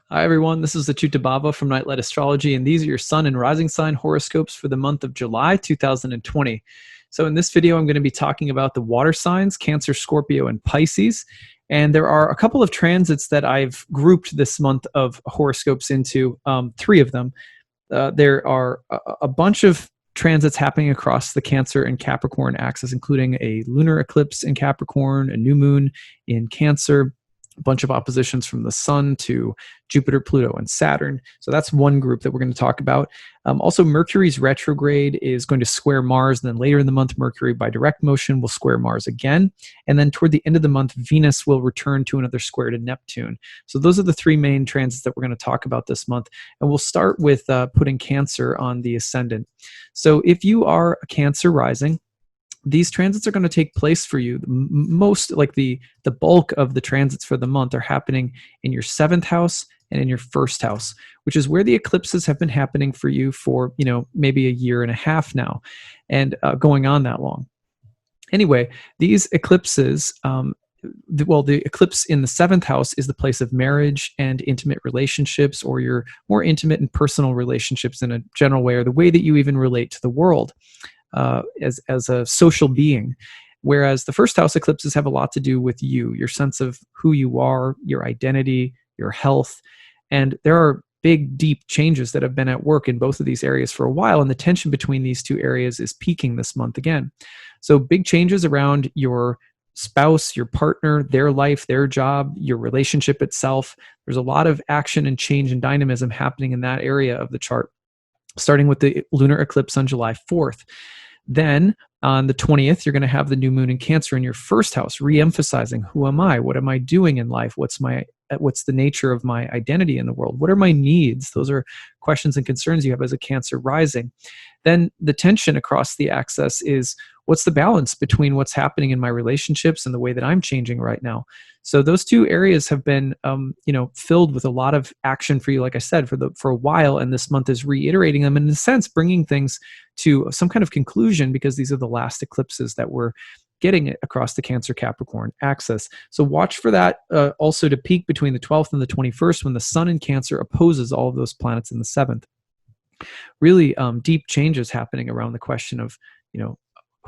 Hi, everyone. This is acyuta-bhava from Nightlight Astrology, and these are your sun and rising sign horoscopes for the month of July 2020. So in this video, I'm going to be talking about the water signs, Cancer, Scorpio, and Pisces. And there are a couple of transits that I've grouped this month of horoscopes into, three of them. There are a bunch of transits happening across the Cancer and Capricorn axis, including a lunar eclipse in Capricorn, a new moon in Cancer, a bunch of oppositions from the sun to Jupiter, Pluto, and Saturn. So that's one group that we're going to talk about. Also, Mercury's retrograde is going to square Mars. And then later in the month, Mercury by direct motion will square Mars again. And then toward the end of the month, Venus will return to another square to Neptune. So those are the three main transits that we're going to talk about this month. And we'll start with putting Cancer on the ascendant. So if you are a Cancer rising, these transits are going to take place for you. Most, like the bulk of the transits for the month, are happening in your seventh house and in your first house, which is where the eclipses have been happening for you for, maybe a year and a half now, and going on that long. Anyway, these eclipses, the eclipse in the seventh house is the place of marriage and intimate relationships, or your more intimate and personal relationships in a general way, or the way that you even relate to the world as a social being. Whereas the first house eclipses have a lot to do with you, your sense of who you are, your identity, your health. And there are big, deep changes that have been at work in both of these areas for a while, and the tension between these two areas is peaking this month again. So big changes around your spouse, your partner, their life, their job, your relationship itself. There's a lot of action and change and dynamism happening in that area of the chart, starting with the lunar eclipse on July 4th. Then on the 20th, you're going to have the new moon in Cancer in your first house, re-emphasizing, who am I? What am I doing in life? What's the nature of my identity in the world? What are my needs? Those are questions and concerns you have as a Cancer rising. Then the tension across the axis is, what's the balance between what's happening in my relationships and the way that I'm changing right now? So those two areas have been, filled with a lot of action for you, like I said, for a while, and this month is reiterating them, and in a sense, bringing things to some kind of conclusion, because these are the last eclipses that we're getting across the Cancer-Capricorn axis. So watch for that also to peak between the 12th and the 21st, when the sun in Cancer opposes all of those planets in the 7th. Really deep changes happening around the question of,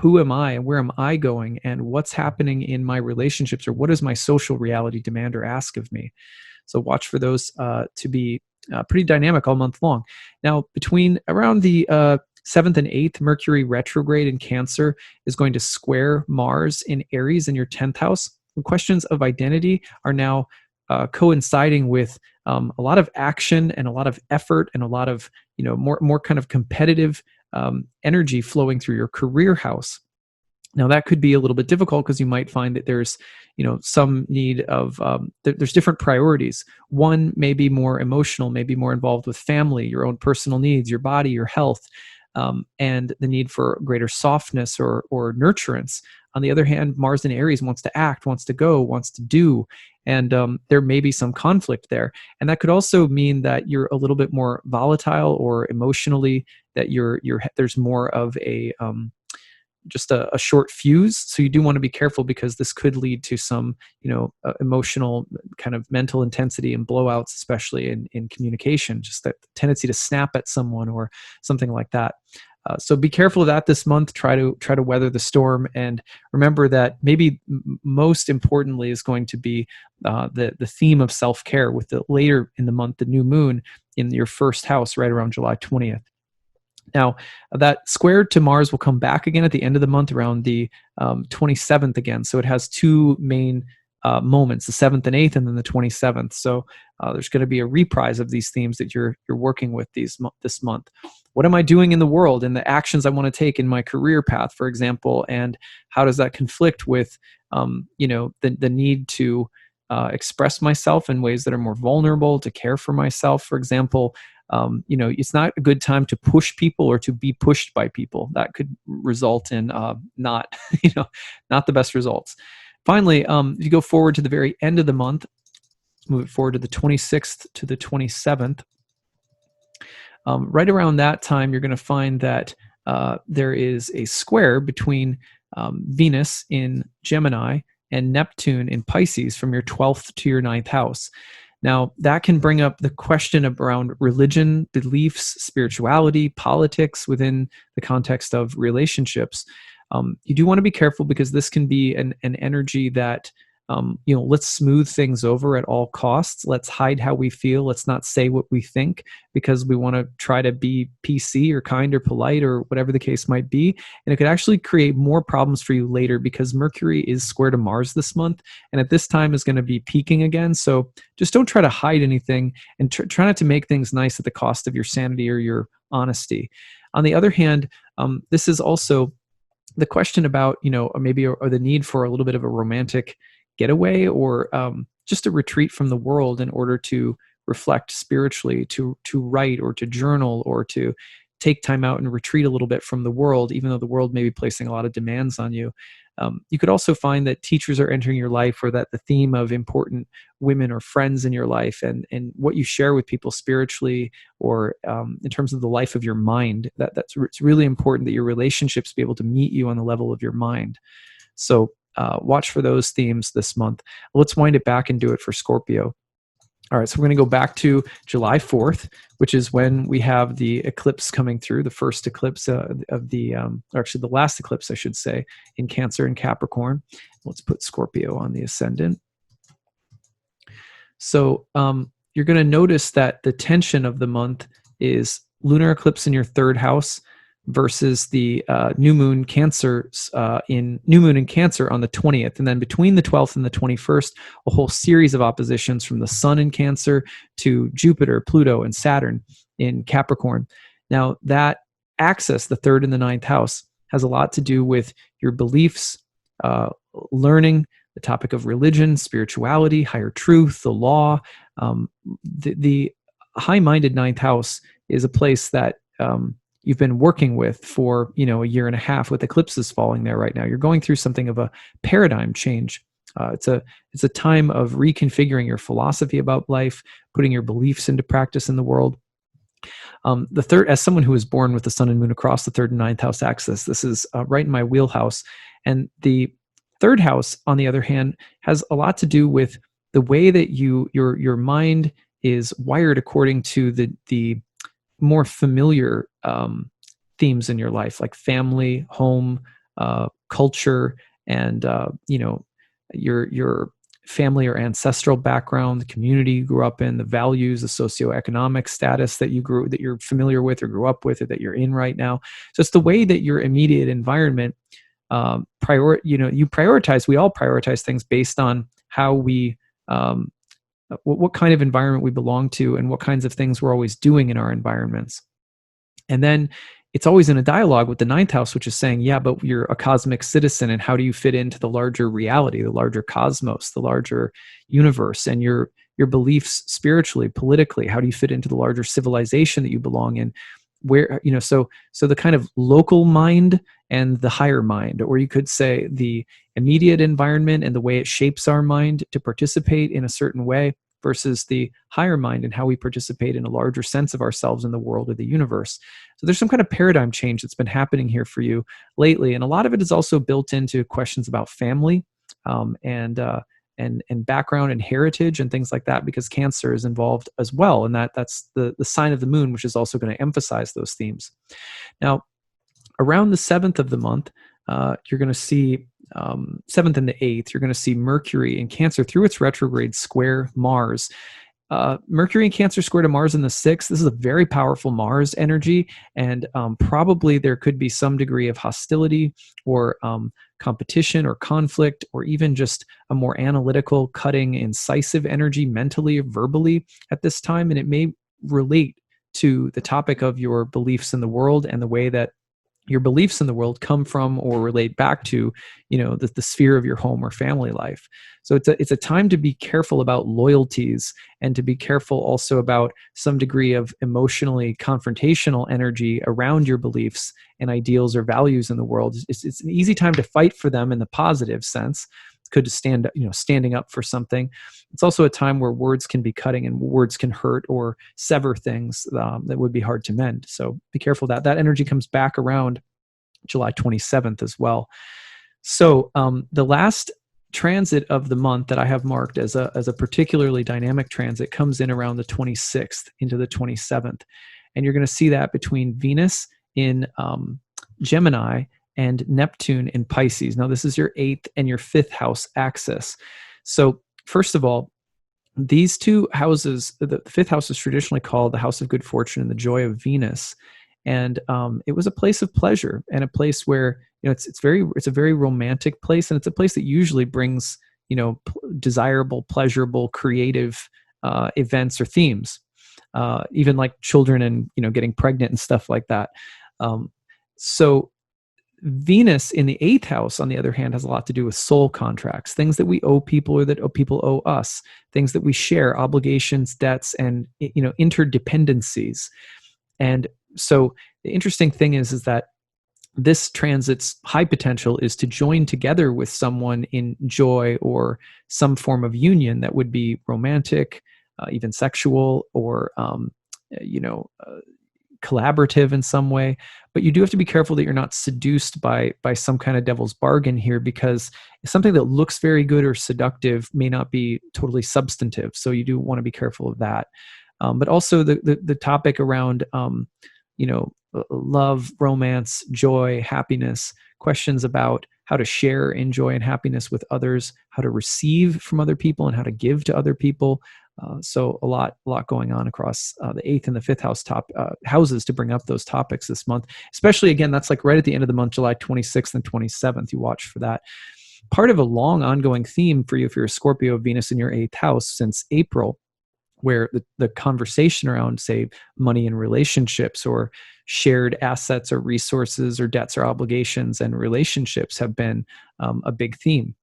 who am I and where am I going, and what's happening in my relationships, or what does my social reality demand or ask of me? So watch for those to be pretty dynamic all month long. Now, between around the 7th and 8th, Mercury retrograde in Cancer is going to square Mars in Aries in your 10th house. The questions of identity are now coinciding with a lot of action and a lot of effort and a lot of more kind of competitive energy flowing through your career house. Now, that could be a little bit difficult, because you might find that there's some need of there's different priorities. One may be more emotional, maybe more involved with family, your own personal needs, your body, your health, and the need for greater softness or nurturance. On the other hand, Mars in Aries wants to act, wants to go, wants to do, and there may be some conflict there. And that could also mean that you're a little bit more volatile, or emotionally that there's more of a just a short fuse. So you do want to be careful, because this could lead to some emotional kind of mental intensity and blowouts, especially in communication, just that tendency to snap at someone or something like that. So be careful of that this month. Try to weather the storm, and remember that maybe most importantly is going to be the theme of self-care, with the later in the month, the new moon in your first house right around July 20th. Now, that square to Mars will come back again at the end of the month around the 27th again. So it has two main moments, the 7th and 8th, and then the 27th. So there's going to be a reprise of these themes that you're working with this month. What am I doing in the world, and the actions I want to take in my career path, for example, and how does that conflict with the need to express myself in ways that are more vulnerable, to care for myself, for example. It's not a good time to push people or to be pushed by people. That could result in not the best results. Finally, if you go forward to the very end of the month, move it forward to the 26th to the 27th. Right around that time, you're going to find that there is a square between Venus in Gemini and Neptune in Pisces from your 12th to your 9th house. Now, that can bring up the question around religion, beliefs, spirituality, politics within the context of relationships. You do want to be careful because this can be an energy that, let's smooth things over at all costs. Let's hide how we feel. Let's not say what we think because we want to try to be PC or kind or polite or whatever the case might be. And it could actually create more problems for you later because Mercury is square to Mars this month. And at this time is going to be peaking again. So just don't try to hide anything and try not to make things nice at the cost of your sanity or your honesty. On the other hand, this is also the question about, or the need for a little bit of a romantic getaway or just a retreat from the world in order to reflect spiritually, to write or to journal or to take time out and retreat a little bit from the world, even though the world may be placing a lot of demands on you. You could also find that teachers are entering your life, or that the theme of important women or friends in your life and what you share with people spiritually or in terms of the life of your mind, it's really important that your relationships be able to meet you on the level of your mind. So watch for those themes this month. Let's wind it back and do it for Scorpio. All right, so we're going to go back to July 4th, which is when we have the eclipse coming through, the first eclipse or actually the last eclipse, I should say, in Cancer and Capricorn. Let's put Scorpio on the ascendant. So you're going to notice that the tension of the month is lunar eclipse in your third house versus the new moon in Cancer on the 20th. And then between the 12th and the 21st, a whole series of oppositions from the sun in Cancer to Jupiter, Pluto, and Saturn in Capricorn. Now, that axis, the third and the ninth house, has a lot to do with your beliefs, learning, the topic of religion, spirituality, higher truth, the law. The high-minded ninth house is a place that you've been working with for a year and a half, with eclipses falling there right now. You're going through something of a paradigm change. It's a time of reconfiguring your philosophy about life, putting your beliefs into practice in the world. The third, as someone who was born with the sun and moon across the third and ninth house axis, this is right in my wheelhouse. And the third house, on the other hand, has a lot to do with the way that your mind is wired according to the more familiar themes in your life, like family, home, culture, and your family or ancestral background, the community you grew up in, the values, the socioeconomic status that you're familiar with or grew up with, or that you're in right now. So it's the way that your immediate environment you prioritize. We all prioritize things based on how we what kind of environment we belong to and what kinds of things we're always doing in our environments. And then it's always in a dialogue with the ninth house, which is saying, yeah, but you're a cosmic citizen, and how do you fit into the larger reality, the larger cosmos, the larger universe, and your beliefs spiritually, politically? How do you fit into the larger civilization that you belong in? Where, so the kind of local mind and the higher mind, or you could say the immediate environment and the way it shapes our mind to participate in a certain way, versus the higher mind and how we participate in a larger sense of ourselves in the world or the universe. So there's some kind of paradigm change that's been happening here for you lately. And a lot of it is also built into questions about family and background and heritage and things like that, because Cancer is involved as well. And that's the sign of the moon, which is also going to emphasize those themes. Now, around the 7th of the month, you're going to see 7th and the 8th, you're going to see Mercury in Cancer through its retrograde square Mars. Mercury in Cancer square to Mars in the 6th. This is a very powerful Mars energy, and probably there could be some degree of hostility or competition or conflict, or even just a more analytical, cutting, incisive energy mentally or verbally at this time. And it may relate to the topic of your beliefs in the world and the way that your beliefs in the world come from or relate back to, the sphere of your home or family life. So it's a time to be careful about loyalties, and to be careful also about some degree of emotionally confrontational energy around your beliefs and ideals or values in the world. It's an easy time to fight for them in the positive sense. Could standing up for something. It's also a time where words can be cutting, and words can hurt or sever things that would be hard to mend. So be careful that energy comes back around July 27th as well. So the last transit of the month that I have marked as a particularly dynamic transit comes in around the 26th into the 27th. And you're going to see that between Venus in Gemini and Neptune in Pisces. Now, this is your 8th and your 5th house axis. So first of all, these two houses, the 5th house is traditionally called the house of good fortune and the joy of Venus. And it was a place of pleasure and a place where, it's a very romantic place, and it's a place that usually brings, desirable, pleasurable, creative events or themes, even like children and, getting pregnant and stuff like that. So Venus in the 8th house, on the other hand, has a lot to do with soul contracts, things that we owe people or that people owe us, things that we share, obligations, debts, and, interdependencies. And so the interesting thing is that this transit's high potential is to join together with someone in joy or some form of union that would be romantic, even sexual, or collaborative in some way. But you do have to be careful that you're not seduced by some kind of devil's bargain here, because something that looks very good or seductive may not be totally substantive. So you do want to be careful of that. But also the topic around love, romance, joy, happiness, questions about how to share in joy and happiness with others, how to receive from other people, and how to give to other people. So a lot going on across the 8th and the 5th house houses to bring up those topics this month. Especially, again, that's like right at the end of the month, July 26th and 27th. You watch for that. Part of a long ongoing theme for you, if you're a Scorpio, Venus in your 8th house since April, where the conversation around, say, money and relationships, or shared assets or resources or debts or obligations and relationships have been a big theme.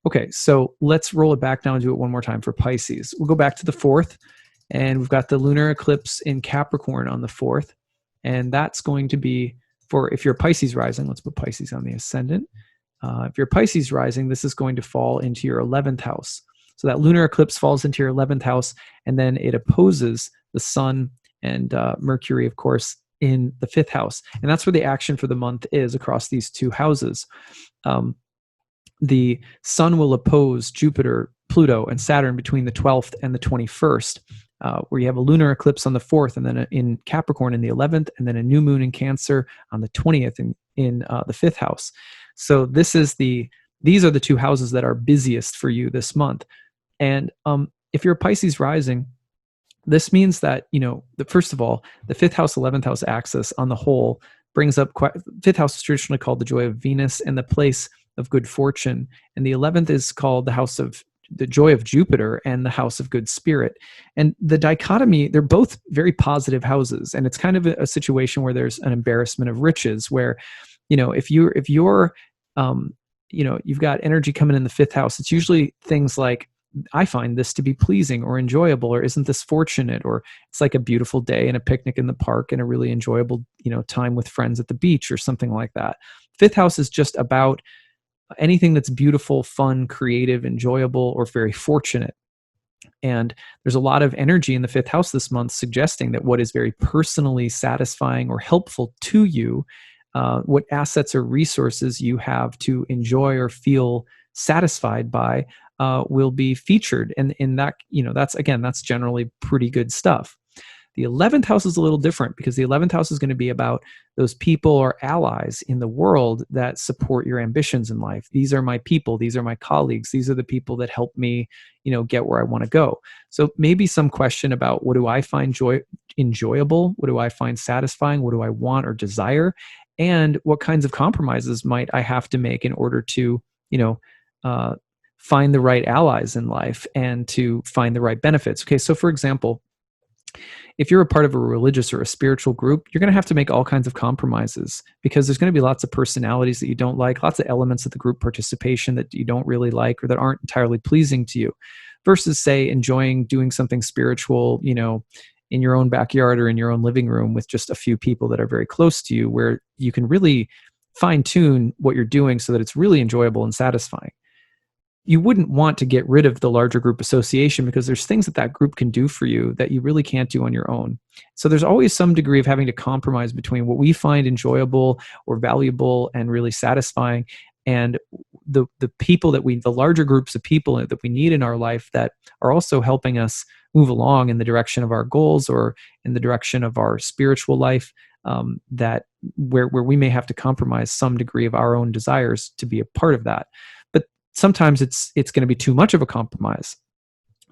Okay, so let's roll it back now and do it one more time for Pisces. We'll go back to the 4th, and we've got the lunar eclipse in Capricorn on the 4th. And that's going to be for, if you're Pisces rising, let's put Pisces on the ascendant. If you're Pisces rising, this is going to fall into your 11th house. So that lunar eclipse falls into your 11th house, and then it opposes the sun and Mercury, of course, in the 5th house. And that's where the action for the month is across these two houses. The sun will oppose Jupiter, Pluto, and Saturn between the 12th and the 21st, where you have a lunar eclipse on the 4th, and then in Capricorn in the 11th, and then a new moon in Cancer on the 20th in the 5th house. So these are the two houses that are busiest for you this month. And if you're a Pisces rising, this means that, first of all, the 5th house, 11th house axis on the whole brings up, 5th house is traditionally called the joy of Venus and the place of good fortune. And the 11th is called the house of the joy of Jupiter and the house of good spirit. And the dichotomy, they're both very positive houses. And it's kind of a situation where there's an embarrassment of riches, where, if you're you've got energy coming in the 5th house, it's usually things like, I find this to be pleasing or enjoyable, or isn't this fortunate, or it's like a beautiful day and a picnic in the park and a really enjoyable, time with friends at the beach or something like that. 5th house is just about anything that's beautiful, fun, creative, enjoyable, or very fortunate. And there's a lot of energy in the 5th house this month suggesting that what is very personally satisfying or helpful to you, what assets or resources you have to enjoy or feel satisfied by, will be featured. And in that, that's generally pretty good stuff. The 11th house is a little different, because the 11th house is going to be about those people or allies in the world that support your ambitions in life. These are my people. These are my colleagues. These are the people that help me, get where I want to go. So maybe some question about, what do I find enjoyable? What do I find satisfying? What do I want or desire? And what kinds of compromises might I have to make in order to, find the right allies in life and to find the right benefits? Okay, so for example, if you're a part of a religious or a spiritual group, you're going to have to make all kinds of compromises, because there's going to be lots of personalities that you don't like, lots of elements of the group participation that you don't really like or that aren't entirely pleasing to you, versus, say, enjoying doing something spiritual, in your own backyard or in your own living room with just a few people that are very close to you, where you can really fine tune what you're doing so that it's really enjoyable and satisfying. You wouldn't want to get rid of the larger group association, because there's things that group can do for you that you really can't do on your own. So there's always some degree of having to compromise between what we find enjoyable or valuable and really satisfying, and the people the larger groups of people that we need in our life that are also helping us move along in the direction of our goals or in the direction of our spiritual life, that where we may have to compromise some degree of our own desires to be a part of that. But sometimes it's going to be too much of a compromise.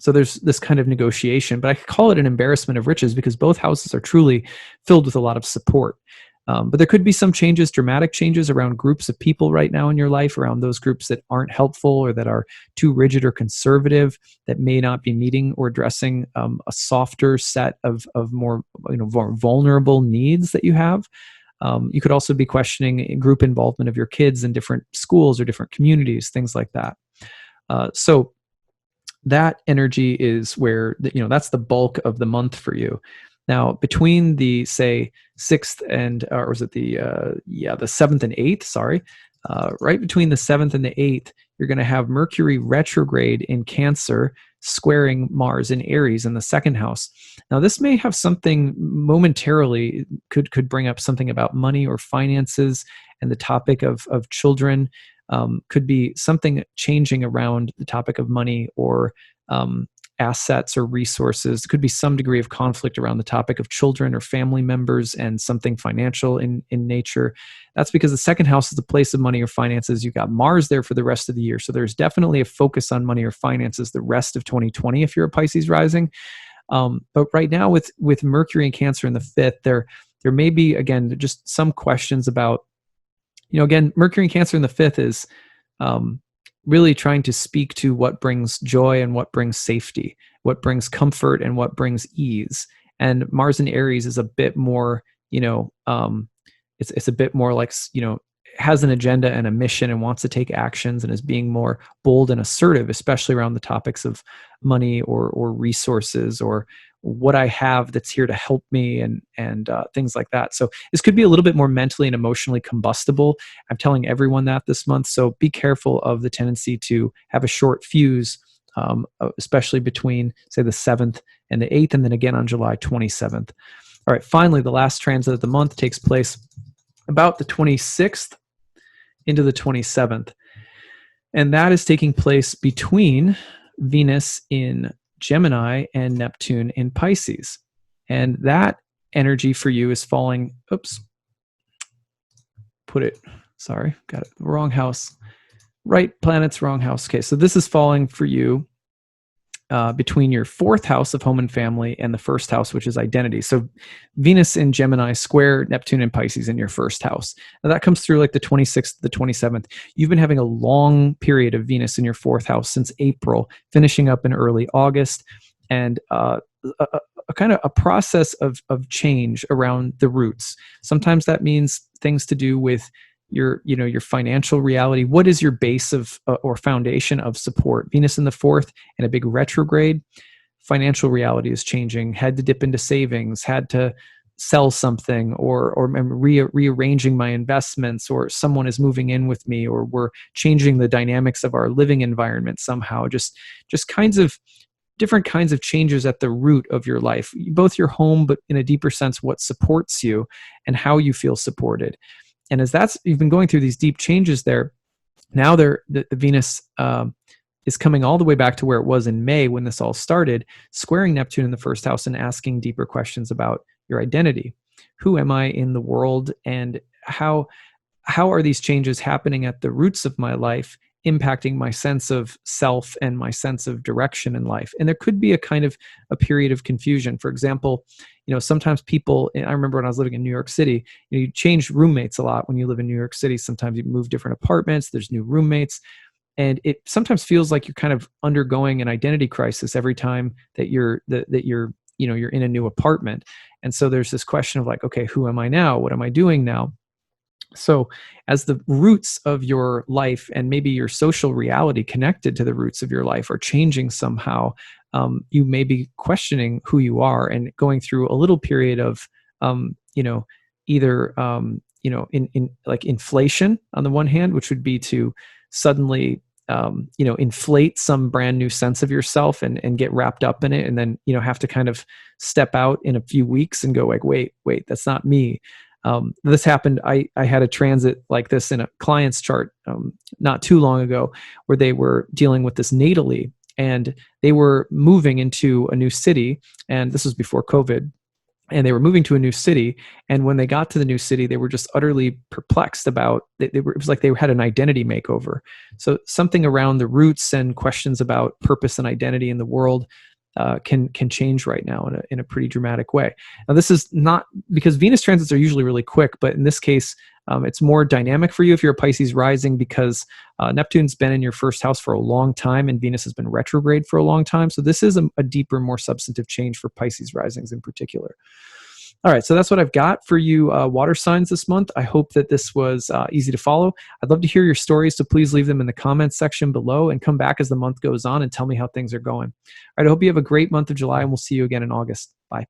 So there's this kind of negotiation, but I could call it an embarrassment of riches because both houses are truly filled with a lot of support. But there could be some changes, dramatic changes around groups of people right now in your life, around those groups that aren't helpful or that are too rigid or conservative, that may not be meeting or addressing a softer set of more, more vulnerable needs that you have. You could also be questioning group involvement of your kids in different schools or different communities, things like that. So that energy is where, that's the bulk of the month for you. Now, between the, say, 6th and, or was it the 7th and 8th, sorry, right between the 7th and the 8th, you're going to have Mercury retrograde in Cancer squaring Mars in Aries in the second house. Now, this may have something momentarily, could bring up something about money or finances and the topic of children. Could be something changing around the topic of money or assets or resources. There could be some degree of conflict around the topic of children or family members and something financial in nature. That's because the second house is the place of money or finances. You've got Mars there for the rest of the year. So there's definitely a focus on money or finances the rest of 2020 if you're a Pisces rising. But right now with Mercury and Cancer in the 5th, there may be, again, just some questions about, again, Mercury and Cancer in the 5th is really trying to speak to what brings joy and what brings safety, what brings comfort and what brings ease. And Mars in Aries is a bit more, it's a bit more like, has an agenda and a mission and wants to take actions and is being more bold and assertive, especially around the topics of money or resources or what I have that's here to help me and things like that. So this could be a little bit more mentally and emotionally combustible. I'm telling everyone that this month. So be careful of the tendency to have a short fuse, especially between, say, the 7th and the 8th, and then again on July 27th. All right, finally, the last transit of the month takes place about the 26th into the 27th. And that is taking place between Venus in Gemini and Neptune in Pisces. And that energy for you is falling, got it, wrong house. Right planets, wrong house. Okay, so this is falling for you between your 4th house of home and family and the 1st house, which is identity. So Venus in Gemini square Neptune and Pisces in your 1st house. Now that comes through like the 26th, the 27th. You've been having a long period of Venus in your 4th house since April, finishing up in early August, and a kind of a process of change around the roots. Sometimes that means things to do with your financial reality. What is your base of or foundation of support? Venus in the 4th and a big retrograde. Financial reality is changing. Had to dip into savings. Had to sell something, or rearranging my investments, or someone is moving in with me, or we're changing the dynamics of our living environment somehow. Just different kinds of changes at the root of your life, both your home, but in a deeper sense, what supports you and how you feel supported. And as you've been going through these deep changes there, now the Venus is coming all the way back to where it was in May when this all started, squaring Neptune in the 1st house and asking deeper questions about your identity. Who am I in the world, and how are these changes happening at the roots of my life, impacting my sense of self and my sense of direction in life? And there could be a kind of a period of confusion. For example, sometimes people, I remember when I was living in New York City, you change roommates a lot when you live in New York City. Sometimes you move different apartments, there's new roommates, and it sometimes feels like you're kind of undergoing an identity crisis every time that you're in a new apartment. And so there's this question of like, okay, who am I now? What am I doing now? So as the roots of your life and maybe your social reality connected to the roots of your life are changing somehow, you may be questioning who you are and going through a little period of, either, in like inflation on the one hand, which would be to suddenly, inflate some brand new sense of yourself and get wrapped up in it. And then, have to kind of step out in a few weeks and go like, wait, that's not me. This happened. I had a transit like this in a client's chart not too long ago, where they were dealing with this natally, and they were moving into a new city, and this was before COVID. And they were moving to a new city, and when they got to the new city, they were just utterly perplexed about it was like they had an identity makeover. So something around the roots and questions about purpose and identity in the world can change right now in a pretty dramatic way. Now, this is not because Venus transits are usually really quick, but in this case, it's more dynamic for you if you're a Pisces rising, because Neptune's been in your first house for a long time, and Venus has been retrograde for a long time. So this is a deeper, more substantive change for Pisces risings in particular. All right, so that's what I've got for you water signs this month. I hope that this was easy to follow. I'd love to hear your stories, so please leave them in the comments section below and come back as the month goes on and tell me how things are going. All right, I hope you have a great month of July, and we'll see you again in August. Bye.